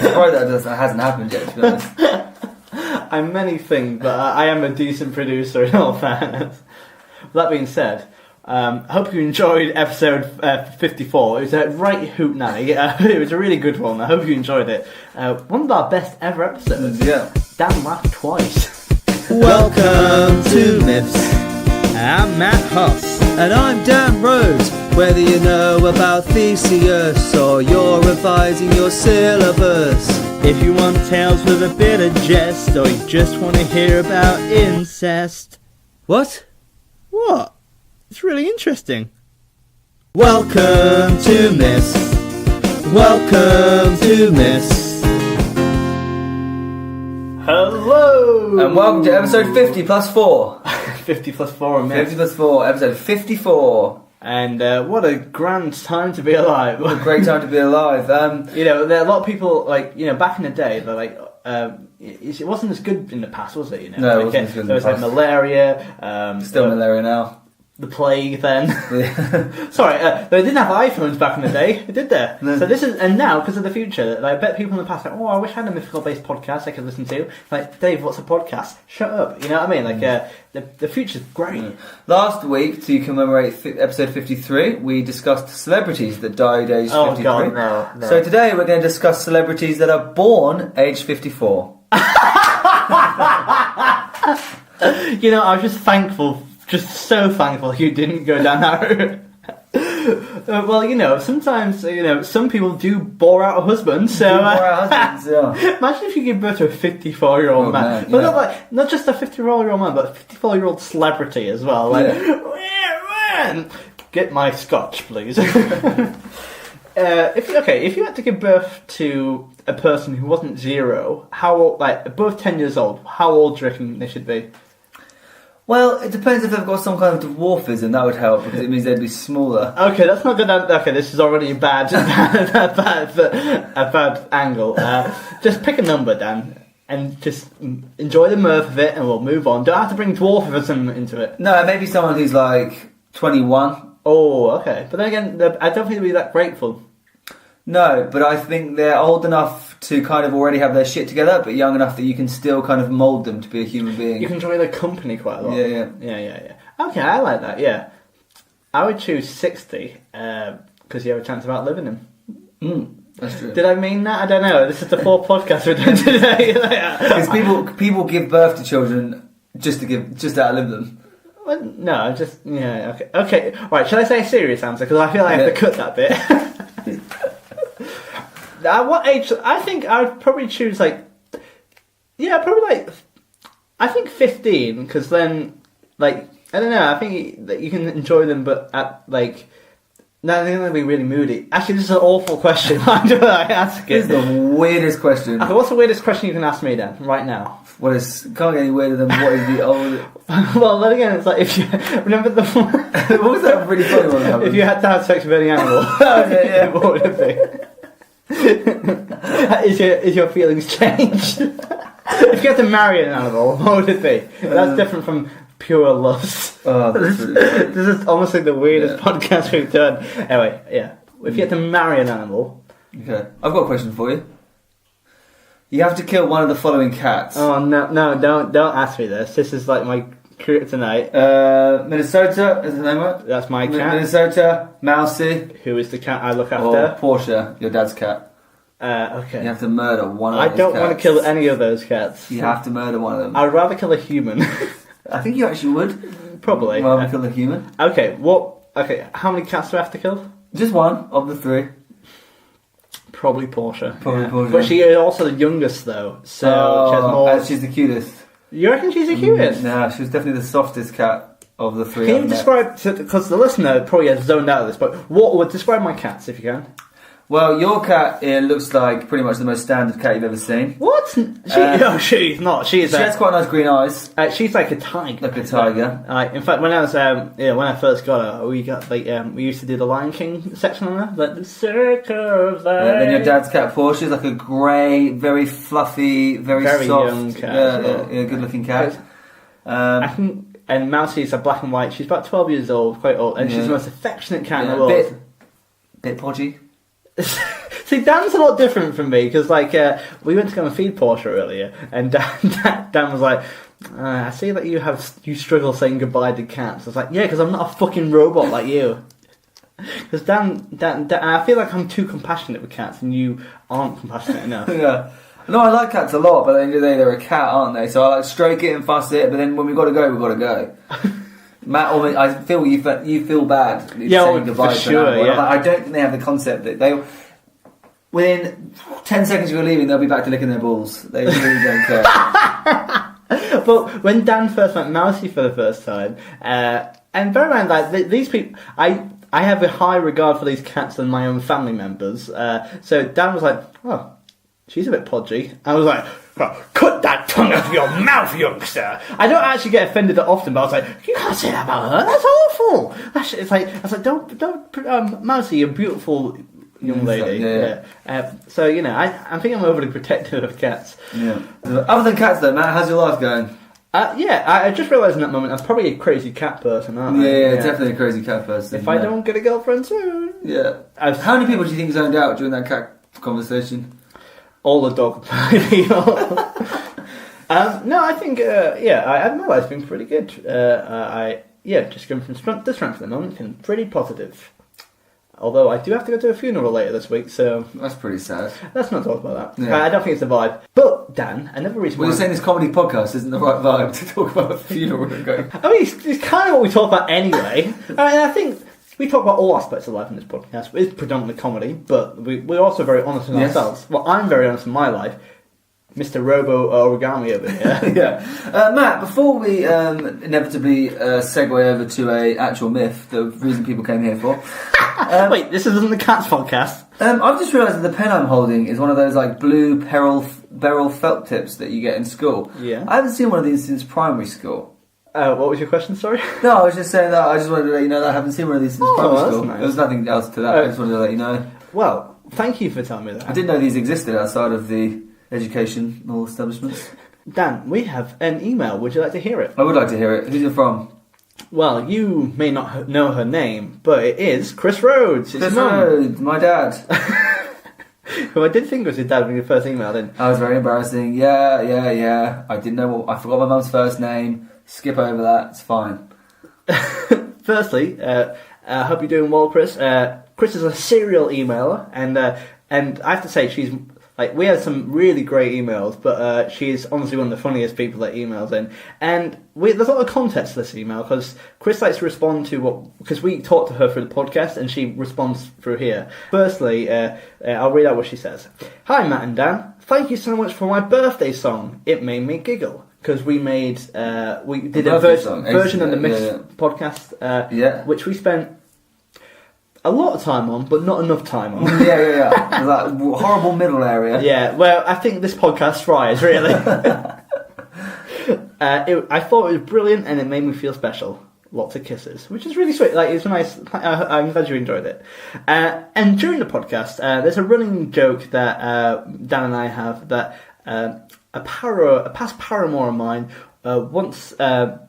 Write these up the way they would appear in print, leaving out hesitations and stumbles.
surprised that hasn't happened yet, to be honest. I'm many things, but I am a decent producer in all fairness. That being said, I hope you enjoyed episode 54. It was a right hoot nanny. It was a really good one. I hope you enjoyed it. One of our best ever episodes. Yeah. Dan laughed twice. Welcome to Miffs. I'm Matt Huss. And I'm Dan Rhodes. Whether you know about Theseus or you're revising your syllabus, If you want tales with a bit of jest, or you just want to hear about incest. What? What? It's really interesting. Welcome to Miffs. Welcome to Miffs. Hello! And welcome to episode 50 plus 4. 50 plus 4 and 50 plus 4, episode 54. And what a grand time to be alive. What a great time to be alive. There are a lot of people, back in the day, they're like, it wasn't as good in the past, was it? No, it wasn't as good in the There was past. malaria. Still malaria now. The plague then. Sorry, they didn't have iPhones back in the day, did they? No. So this is, and now, because of the future, I bet people in the past are like, I wish I had a mythical-based podcast I could listen to. Like, Dave, what's a podcast? Shut up. You know what I mean? The future's great. Last week, to commemorate episode 53, we discussed celebrities that died aged 53. Oh, God, no. So today we're going to discuss celebrities that are born aged 54. I was just thankful. Just so thankful you didn't go down that route. Sometimes, some people do bore out a husband, so... Husbands, yeah. Imagine if you give birth to a 54-year-old man. But not just a 54-year-old man, but a 54-year-old celebrity as well. Get my scotch, please. If you had to give birth to a person who wasn't 0, how old, above 10 years old, how old do you reckon they should be? Well, it depends if they've got some kind of dwarfism. That would help because it means they'd be smaller. Okay, that's not good. Okay, this is already a bad angle. Just pick a number, Dan, and just enjoy the mirth of it, and we'll move on. Don't have to bring dwarfism into it. No, maybe someone who's 21. Oh, okay. But then again, I don't think they'll be that grateful. No, but I think they're old enough to kind of already have their shit together, but young enough that you can still kind of mould them to be a human being. You can enjoy their company quite a lot. Yeah. Okay, I like that, yeah. I would choose 60, because you have a chance of outliving them. That's true. Did I mean that? I don't know. This is the 4th podcast we're doing today. Because people give birth to children just to outlive them. Well, no, okay. Right, shall I say a serious answer? Because I feel like I have to cut that bit. At what age? I think I would probably choose I think 15, because then, I don't know, I think that you can enjoy them, but at, no, they're going to be really moody. Actually, this is an awful question. Why do I ask it? This is the weirdest question. Okay, what's the weirdest question you can ask me then, right now? Can't get any weirder than what is the old... Well, then again, it's like, if you... Remember the... What was that really funny one that happened? If you had to have sex with any animal, what would it be? Is your feelings changed? If you had to marry an animal, what would it be? That's different from pure lust. Oh, that's really funny. This is almost like the weirdest podcast we've done. Anyway, yeah. If you had to marry an animal... Okay. I've got a question for you. You have to kill one of the following cats. Oh, no, don't ask me this. This is like my kryptonite. Minnesota, is the name of it? That's my cat. Minnesota, Mousy. Who is the cat I look Or after? Portia, your dad's cat. Okay. You have to murder one of I those don't cats. want to kill any of those cats. You have to murder one of them. I'd rather kill a human. I think you actually would. Probably. Rather kill a human. Okay, how many cats do I have to kill? Just one of the 3. Probably Portia. Portia. But she is also the youngest, though, so she has more... And she's the cutest. You reckon she's the cutest? No, she was definitely the softest cat of the 3. Can you describe... Because the listener probably has zoned out of this, but what would describe my cats, if you can? Well, your cat looks like pretty much the most standard cat you've ever seen. What? She's not. She has quite nice green eyes. She's like a tiger. Like a tiger. In fact, when I was when I first got her, we got we used to do the Lion King section on her, like the circle of life. Then your dad's cat Portia is like a grey, very fluffy, very soft, young cat. good looking cat. And Mousy is a black and white. She's about 12 years old, quite old, and she's the most affectionate cat in the world. Bit podgy. See, Dan's a lot different from me because, like, we went to go and feed Portia earlier, and Dan was like, "I see that you struggle saying goodbye to cats." I was like, "Yeah, because I'm not a fucking robot like you." Because Dan, I feel like I'm too compassionate with cats, and you aren't compassionate enough. Yeah. No, I like cats a lot, but at the end of the day, they're a cat, aren't they? So I like stroke it and fuss it, but then when we've got to go, we've got to go. Matt, I feel you feel bad saying goodbye to an animal. Yeah. I don't think they have the concept that they... Within 10 seconds of you leaving, they'll be back to licking their balls. They really don't care. But when Dan first met Mousy for the first time, and bear in mind, like, these people... I have a high regard for these cats than my own family members. So Dan was like, "Oh, she's a bit podgy." I was like, "Oh, cut that tongue out of your mouth, youngster." I don't actually get offended that often, but I was like, "You can't say that about her. That's awful." It's like, I was like, "Don't, Mousy, you're a beautiful young lady." Yeah. So I think I'm overly protective of cats. Yeah. Other than cats, though, Matt, how's your life going? I just realised in that moment I'm probably a crazy cat person, aren't I? Yeah, definitely a crazy cat person. If I don't get a girlfriend soon. Yeah. How many people do you think zoned out during that cat conversation? All the dog people. No, I think, my life's been pretty good. Just going from strength to strength at the moment, feeling pretty positive. Although I do have to go to a funeral later this week, so... That's pretty sad. Let's not talk about that. Yeah. I don't think it's the vibe. But, Dan, another reason you're saying this comedy podcast isn't the right vibe to talk about a funeral and go... I mean, it's kind of what we talk about anyway. I think we talk about all aspects of life in this podcast. It's predominantly comedy, but we're also very honest with ourselves. Well, I'm very honest in my life. Mr. Robo Origami over here. Yeah. Matt, before we inevitably segue over to a actual myth, the reason people came here for... Wait, this isn't the Cats podcast. I've just realised that the pen I'm holding is one of those like blue beryl felt tips that you get in school. Yeah. I haven't seen one of these since primary school. What was your question, sorry? No, I was just saying that I just wanted to let you know that I haven't seen one of these since primary school. Nice. There was nothing else to that. I just wanted to let you know. Well, thank you for telling me that. I didn't know these existed outside of the educational establishments. Dan, we have an email. Would you like to hear it? I would like to hear it. Who's it from? Well, you may not know her name, but it is Chris Rhodes. Chris Rhodes, my dad. Who I did think was your dad when you first emailed in. That was very embarrassing. Yeah. I didn't know I forgot my mum's first name. Skip over that. It's fine. Firstly, I hope you're doing well, Chris. Chris is a serial emailer, and I have to say she's... Like, we had some really great emails, but she's honestly one of the funniest people that emails in. And there's a lot of context to this email, because Chris likes to respond to because we talk to her through the podcast, and she responds through here. Firstly, I'll read out what she says. "Hi, Matt and Dan. Thank you so much for my birthday song. It made me giggle." Because we did a version of the Miffs podcast, which we spent a lot of time on, but not enough time on. Yeah. That horrible middle area. Yeah, well, I think this podcast thrives, really. I thought it was brilliant, and it made me feel special. Lots of kisses, which is really sweet. Like, it's nice. I'm glad you enjoyed it. And during the podcast, there's a running joke that Dan and I have that a past paramour of mine once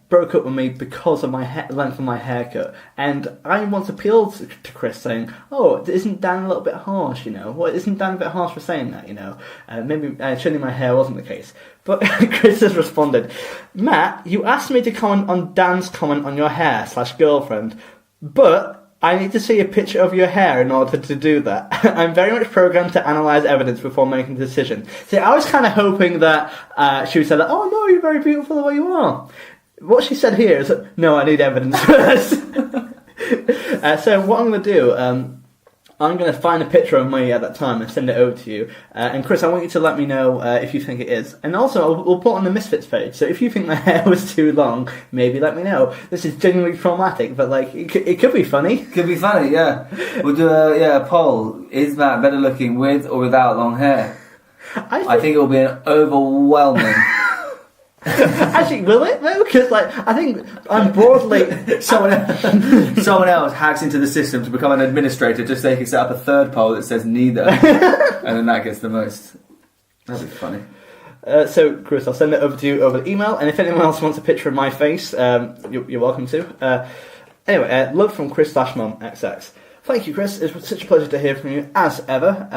broke up with me because of my length of my haircut, and I once appealed to Chris saying, "Oh, isn't Dan a little bit harsh? Isn't Dan a bit harsh for saying that? Maybe shoulding my hair wasn't the case." But Chris has responded, "Matt, you asked me to comment on Dan's comment on your hair / girlfriend, but I need to see a picture of your hair in order to do that. I'm very much programmed to analyse evidence before making a decision." See, I was kind of hoping that she would say that, "Oh no, you're very beautiful the way you are." What she said here is, "No, I need evidence first." So what I'm going to do, I'm going to find a picture of me at that time and send it over to you. And Chris, I want you to let me know if you think it is. And also, we'll put it on the Misfits page. So if you think my hair was too long, maybe let me know. This is genuinely traumatic, but like it could be funny. Could be funny, yeah. We'll do a poll. Is Matt better looking with or without long hair? I think it will be an overwhelming... Actually, will it though? Because I think I'm broadly someone else hacks into the system to become an administrator just so they can set up a third poll that says neither, and then that gets the most. That'd be funny. So, Chris, I'll send it over to you over the email, and if anyone else wants a picture of my face, you're welcome to. Anyway, love from Chris /Mum XX. Thank you, Chris. It's such a pleasure to hear from you, as ever.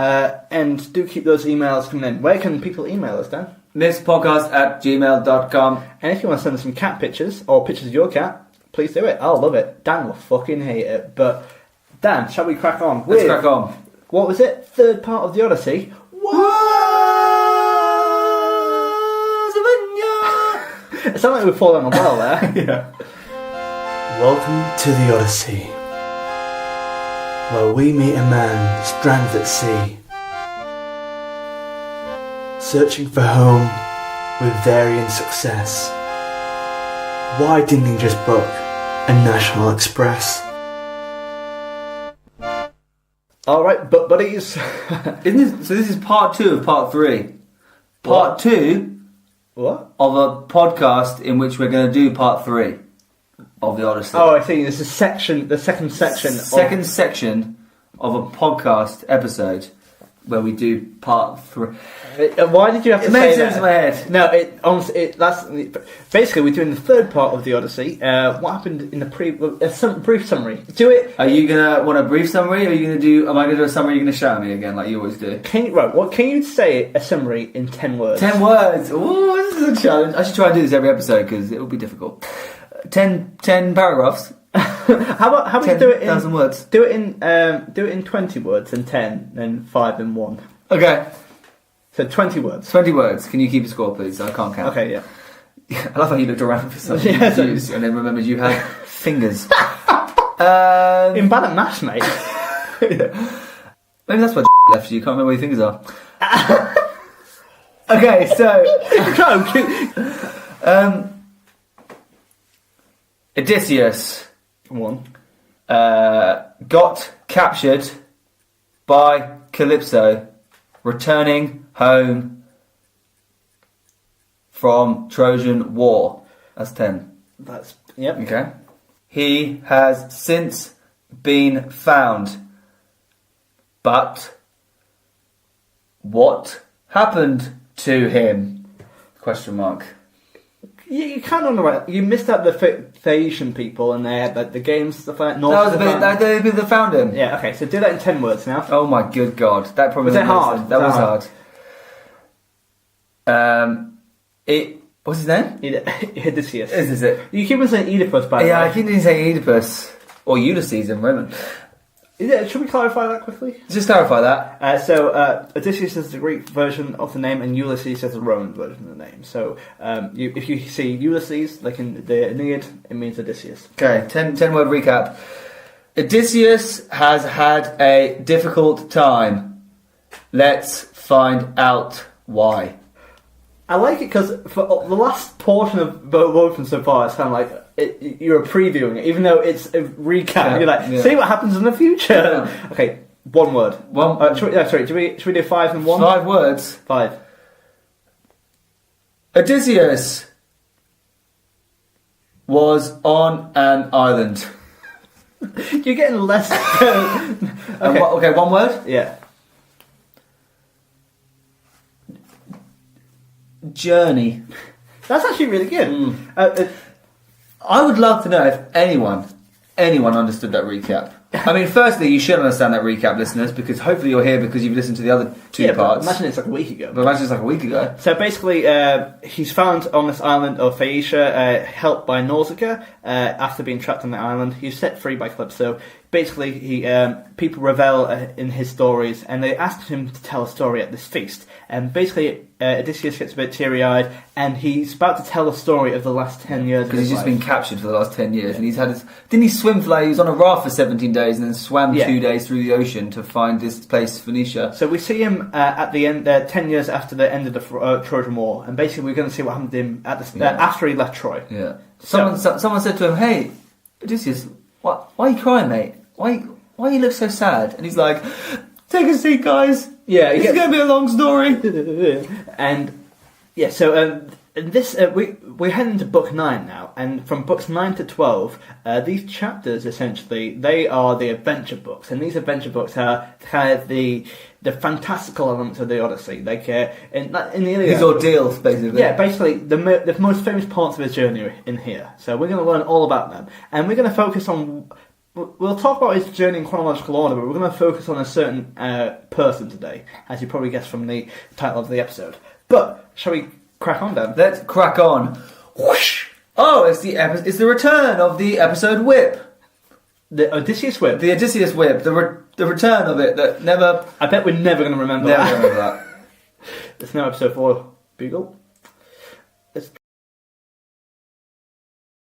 And do keep those emails coming in. Where can people email us, Dan? miffspodcast@gmail.com. And if you want to send us some cat pictures, or pictures of your cat, please do it. I'll love it. Dan will fucking hate it. But, Dan, shall we crack on? Let's crack on. What was it? Third part of the Odyssey. It sounded like we've fallen on a well there. Yeah. Welcome to the Odyssey, where we meet a man stranded at sea, searching for home with varying success. Why didn't he just book a National Express? Alright, but buddies. So this is part 2 of part 3. Part 2 What? of a podcast in which we're going to do part 3 of the Odyssey. Oh, I see. This is the second section. Section of a podcast episode where we do part 3. Why did you have to say that? It makes sense in my head. No, that's basically we're doing the third part of the Odyssey. What happened in the brief summary? Do it. Are you gonna want a brief summary, or are you gonna do? Am I gonna do a summary? Are you gonna shout at me again, like you always do? Can you say a summary in 10 words? 10 words. Ooh, this is a challenge. I should try and do this every episode because it will be difficult. 10 paragraphs. how about you do it in 10,000 words? Do it in 20 words and 10, and 5 and 1. Okay. So 20 words. 20 words. Can you keep a score, please? I can't count. Okay, yeah. I love how you looked around for something to use and then remembered you had fingers. In bad at maths, mate. Yeah. Maybe that's why left you. You can't remember where your fingers are. Okay, so Odysseus got captured by Calypso, returning home from Trojan War. That's 10. Yep. Okay. He has since been found, but what happened to him? Question mark. You kind of on the right. You missed out the Phaeacian people, and they had like the games stuff like that. That was the bit that found him. Yeah. Okay. So do that in 10 words now. Oh my good god, that probably was it hard. That was hard. What's his name? Odysseus. Is it? You keep on saying Oedipus, by the way. Yeah, I keep on saying Oedipus or Ulysses in Roman. Should we clarify that quickly? Just clarify that. Odysseus is the Greek version of the name, and Ulysses is the Roman version of the name. So, if you see Ulysses, like in the Aeneid, it means Odysseus. Okay, 10 word recap. Odysseus has had a difficult time. Let's find out why. I like it because for the last portion of Woven so far, it's kind of like you're previewing it, even though it's a recap. Yeah, you're like, see what happens in the future. Yeah. Okay, one word. Should we do 5 and 1? 5 words. 5. Odysseus was on an island. You're getting less. Okay, 1 word? Yeah. Journey. That's actually really good. I would love to know if anyone understood that recap. I mean, firstly, you should understand that recap, listeners, because hopefully you're here because you've listened to the other 2 parts. Imagine it's like a week ago. So basically, he's found on this island of Phaeacia, helped by Nausicaa. After being trapped on the island, he's set free by Calypso. Basically, people revel in his stories, and they asked him to tell a story at this feast. And basically, Odysseus gets a bit teary-eyed, and he's about to tell a story of the last 10 years. Because he's just been captured for the last 10 years, and he's had his. Didn't he swim for he was on a raft for 17 days, and then swam 2 days through the ocean to find this place, Phoenicia. So we see him at the end, 10 years after the end of the Trojan War, and basically we're going to see what happened to him after he left Troy. Yeah. Someone said to him, "Hey, Odysseus, why are you crying, mate? Why you look so sad?" And he's like, "Take a seat, guys. Yeah, it's going to be a long story." And yeah, so we're heading to book 9 now, and from books 9 to 12, these chapters essentially they are the adventure books, and these adventure books are kind of the fantastical elements of the Odyssey, like in the Iliad. His ordeals, basically. Yeah, basically the most famous parts of his journey are in here. So we're going to learn all about them, and we're going to focus on We'll talk about his journey in chronological order, but we're going to focus on a certain person today, as you probably guessed from the title of the episode. But shall we crack on, Dan? Let's crack on. Whoosh! Oh, it's the return of the episode whip. The Odysseus whip. The Odysseus whip. The return of it that never. I bet we're never going to remember Never that. remember that. It's now episode 4. Bugle.